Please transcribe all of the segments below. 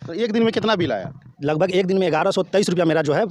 तो एक दिन में कितना बिल आया? लगभग एक दिन में 1123 रुपया मेरा जो है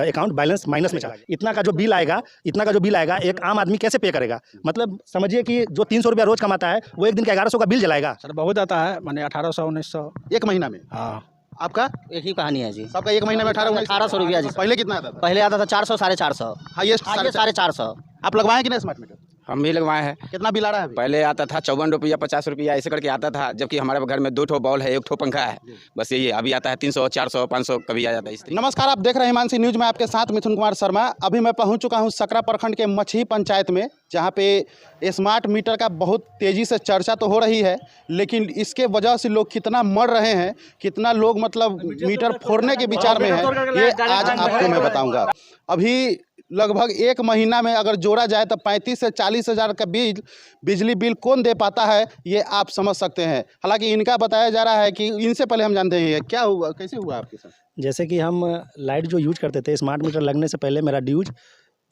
अकाउंट बैलेंस माइनस में चला गया। इतना का जो बिल आएगा एक आम आदमी कैसे पे करेगा? मतलब समझिए कि जो 300 रुपया रोज कमाता है वो एक दिन का 1100 का बिल जलाएगा। सर बहुत आता है, मैंने 1800-1900 एक महीना में? हाँ। आपका एक ही कहानी है जी। सबका एक महीने में 1800 रुपया जी। पहले कितना आता था? पहले आता था 400 450। हाईएस्ट 450। आप लगवाए कि नहीं स्मार्ट मीटर? हम भी लगवाए हैं। कितना बिल आ रहा है अभी? पहले आता था 54 रुपया 50 रुपया ऐसे करके आता था, जबकि हमारे घर में 2 ठो बॉल है, 1 ठो पंखा है, बस यही है। अभी आता है 300 400 500 कभी आ जाता है इस तरीके। नमस्कार, आप देख रहे हैं हिमांशी न्यूज में आपके साथ मिथुन कुमार शर्मा। अभी मैं पहुंच चुका हूं सकरा प्रखंड के मछही पंचायत में, जहां पे स्मार्ट मीटर का बहुत तेज़ी से चर्चा तो हो रही है, लेकिन इसके वजह से लोग कितना मर रहे हैं, कितना लोग मतलब मीटर फोड़ने के विचार में है, ये आज आपको मैं बताऊँगा। अभी लगभग एक महीना में अगर जोड़ा जाए तो 35 से 40 हज़ार का बिजली बिल कौन दे पाता है, ये आप समझ सकते हैं। हालांकि इनका बताया जा रहा है कि इनसे पहले हम जानते हैं क्या हुआ, कैसे हुआ आपके साथ? जैसे कि हम लाइट जो यूज करते थे, स्मार्ट मीटर लगने से पहले मेरा ड्यूज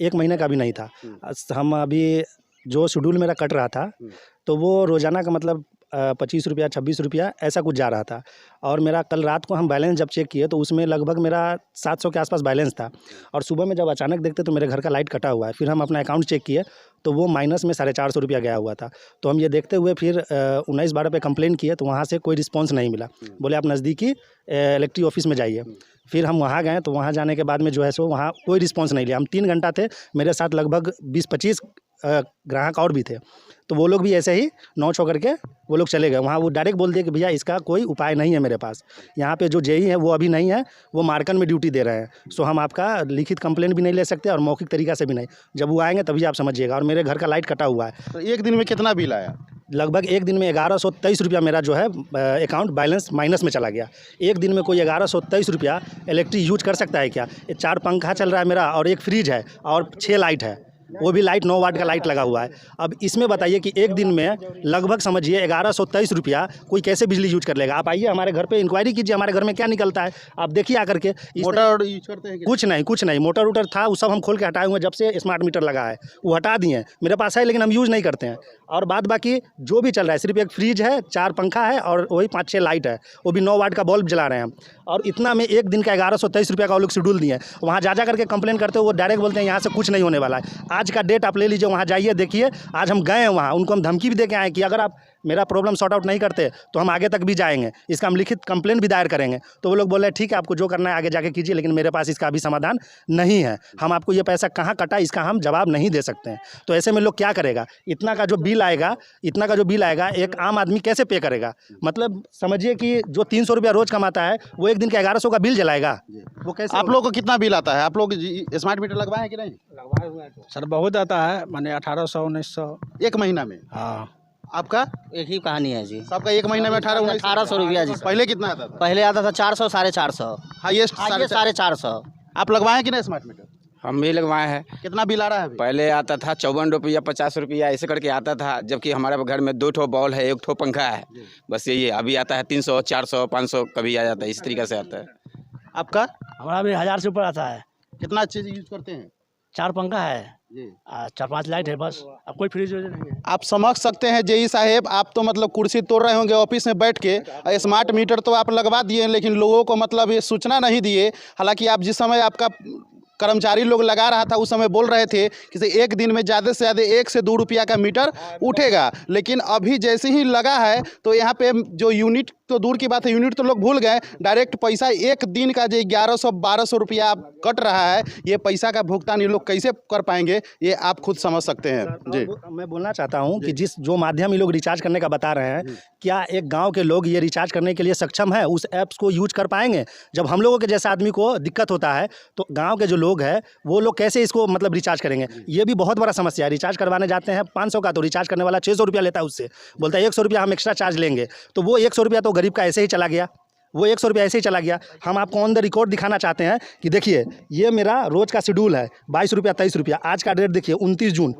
एक महीने का भी नहीं था। हम अभी जो शेड्यूल मेरा कट रहा था तो वो रोज़ाना का मतलब 25 रुपया 26 रुपया ऐसा कुछ जा रहा था। और मेरा कल रात को हम बैलेंस जब चेक किए तो उसमें लगभग मेरा 700 के आसपास बैलेंस था। और सुबह में जब अचानक देखते तो मेरे घर का लाइट कटा हुआ है। फिर हम अपना अकाउंट चेक किए तो वो माइनस में 450 रुपया गया हुआ था। तो हम ये देखते हुए फिर 19-12 पे कंप्लेन किए तो वहाँ से कोई रिस्पॉन्स नहीं मिला। बोले आप नज़दीकी इलेक्ट्रिक ऑफिस में जाइए। फिर हम वहाँ गए तो वहाँ जाने के बाद में जो है सो वहाँ कोई रिस्पॉन्स नहीं लिया। हम 3 घंटा थे, मेरे साथ लगभग 20-25 ग्राहक और भी थे, तो वो लोग भी ऐसे ही नौ छो करके वो लोग चले गए। वहाँ वो डायरेक्ट बोल दिए कि भैया इसका कोई उपाय नहीं है मेरे पास, यहाँ पे जो जेई है वो अभी नहीं है, वो मार्कन में ड्यूटी दे रहे हैं। सो हम आपका लिखित कंप्लेंट भी नहीं ले सकते और मौखिक तरीका से भी नहीं। जब वो आएंगे तभी आप समझिएगा। और मेरे घर का लाइट कटा हुआ है। तो एक दिन में कितना बिल आया? लगभग एक दिन में 1123 रुपया मेरा जो है अकाउंट बैलेंस माइनस में चला गया। एक दिन में कोई 1123 रुपया इलेक्ट्रिक यूज कर सकता है क्या? 4 पंखा चल रहा है मेरा और 1 फ्रिज है और 6 लाइट है, वो भी लाइट 9 वाट का लाइट लगा हुआ है। अब इसमें बताइए कि एक दिन में लगभग समझिए 1123 रुपया कोई कैसे बिजली यूज कर लेगा? आप आइए हमारे घर पे इंक्वायरी कीजिए, हमारे घर में क्या निकलता है आप देखिए आकर के। मोटर यूज करते हैं? कुछ नहीं मोटर वोटर था वो सब हम खोल के हटाए हुए, जब से स्मार्ट मीटर लगा है वो हटा दिए। मेरे पास है लेकिन हम यूज़ नहीं करते हैं। और बाद बाकी जो भी चल रहा है सिर्फ 1 फ्रिज है, 4 पंखा है और वही 5-6 लाइट है, वो भी 9 वाट का बल्ब जला रहे हैं हम। और इतना में एक दिन का 1123 रुपया का वो लोग शेड्यूल दिए। वहाँ जा करके कंप्लेन करते हो, वो डायरेक्ट बोलते हैं यहाँ से कुछ नहीं होने वाला है। आज का डेट आप ले लीजिए, वहाँ जाइए देखिए। आज हम गए हैं वहाँ, उनको हम धमकी भी दे के आए कि अगर आप मेरा प्रॉब्लम सॉर्ट आउट नहीं करते तो हम आगे तक भी जाएंगे, इसका हम लिखित कंप्लेंट भी दायर करेंगे। तो वो लोग बोल रहे हैं ठीक है आपको जो करना है आगे जाके कीजिए, लेकिन मेरे पास इसका अभी समाधान नहीं है। हम आपको ये पैसा कहाँ कटा इसका हम जवाब नहीं दे सकते हैं। तो ऐसे में लोग क्या करेगा? इतना का जो बिल आएगा एक आम आदमी कैसे पे करेगा? मतलब समझिए कि जो 300 रुपया रोज कमाता है वो एक दिन का 1100 का बिल जलाएगा, वो कैसे? आप लोग को कितना बिल आता है? आप लोग स्मार्ट मीटर लगवाए हैं कि नहीं? लगवाए हुए हैं। सर बहुत आता है, मैंने 1800-1900 एक महीना में? हाँ। आपका एक ही कहानी है जी। सबका एक महीने में 1800 रुपया जी। पहले कितना आता था? पहले आता था 400 450। हाईएस्ट 450। आप लगवाए हैं कि नहीं स्मार्ट मीटर? हम भी लगवाए हैं। कितना बिल आ रहा है अभी? पहले आता था 54 रुपया 50 रुपया ऐसे करके आता था, जबकि हमारे घर में 2 ठो बॉल है, 1 ठो पंखा है, बस यही है। अभी आता है 300 400 500 कभी आ जाता है, इस तरीके से आता है। आपका हमारा भी 1000 से ऊपर आता है। कितना चीज़ यूज करते हैं? 4 पंखा है, जी। 4-5 लाइट है, बस। अब कोई फ्रिज नहीं है। आप समझ सकते हैं जेई साहेब, आप तो मतलब कुर्सी तोड़ रहे होंगे ऑफिस में बैठ के। स्मार्ट मीटर तो आप लगवा दिए, लेकिन लोगों को मतलब ये सूचना नहीं दिए। हालांकि आप जिस समय आपका कर्मचारी लोग लगा रहा था उस समय बोल रहे थे कि एक दिन में ज़्यादा से ज़्यादा 1 से 2 रुपया का मीटर उठेगा, लेकिन अभी जैसे ही लगा है तो यहाँ पे जो यूनिट तो दूर की बात है, यूनिट तो लोग भूल गए। डायरेक्ट पैसा एक दिन का जो 1100-1200 रुपया कट रहा है, ये पैसा का भुगतान ये लोग कैसे कर पाएंगे, ये आप खुद समझ सकते हैं। जी, मैं बोलना चाहता हूँ कि जो माध्यम ये लोग रिचार्ज करने का बता रहे हैं, क्या एक गांव के लोग ये रिचार्ज करने के लिए सक्षम है? उस ऐप्स को यूज कर पाएंगे? जब हम लोगों के जैसे आदमी को दिक्कत होता है तो गाँव के जो लोग हैं वो लोग कैसे इसको मतलब रिचार्ज करेंगे? ये भी बहुत बड़ा समस्या है। रिचार्ज करवाने जाते हैं 500 का, तो रिचार्ज करने वाला 600 रुपया लेता है, उससे बोलता है 100 रुपया हम एक्स्ट्रा चार्ज लेंगे। तो वो 100 रुपया तो गरीब का ऐसे ही चला गया, वो 100 रुपया ऐसे ही चला गया। हम आपको ऑन द रिकॉर्ड दिखाना चाहते हैं कि देखिए ये मेरा रोज़ का शेड्यूल है, 22 रुपया 23 रुपया। आज का डेट देखिए 29 जून,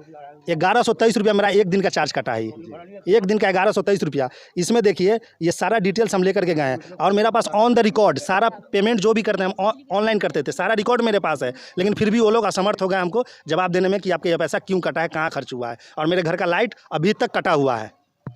1123 रुपया मेरा एक दिन का चार्ज कटा है। एक दिन का 1123 रुपया। इसमें देखिए ये सारा डिटेल्स हम लेकर के गए हैं और मेरा पास ऑन द रिकॉर्ड सारा पेमेंट जो भी करते हैं हम ऑनलाइन करते थे, सारा रिकॉर्ड मेरे पास है। लेकिन फिर भी वो लोग असमर्थ हो गए हमको जवाब देने में कि आपके ये पैसा क्यों कटा है, कहाँ खर्च हुआ है। और मेरे घर का लाइट अभी तक कटा हुआ है,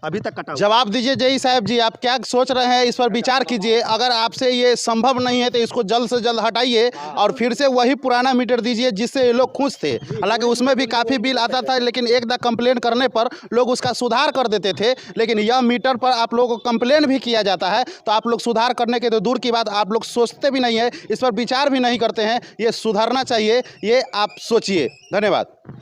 अभी तक कटा हुआ। जवाब दीजिए जेई साहब जी, आप क्या सोच रहे हैं इस पर विचार कीजिए। अगर आपसे ये संभव नहीं है तो इसको जल्द से जल्द हटाइए और फिर से वही पुराना मीटर दीजिए जिससे ये लोग खुश थे। हालांकि उसमें भी काफ़ी बिल आता था, लेकिन एक दा कंप्लेन करने पर लोग उसका सुधार कर देते थे। लेकिन यह मीटर पर आप लोगों को कंप्लेन भी किया जाता है तो आप लोग सुधार करने के तो दूर की बात, आप लोग सोचते भी नहीं है, इस पर विचार भी नहीं करते हैं। ये सुधारना चाहिए, ये आप सोचिए। धन्यवाद।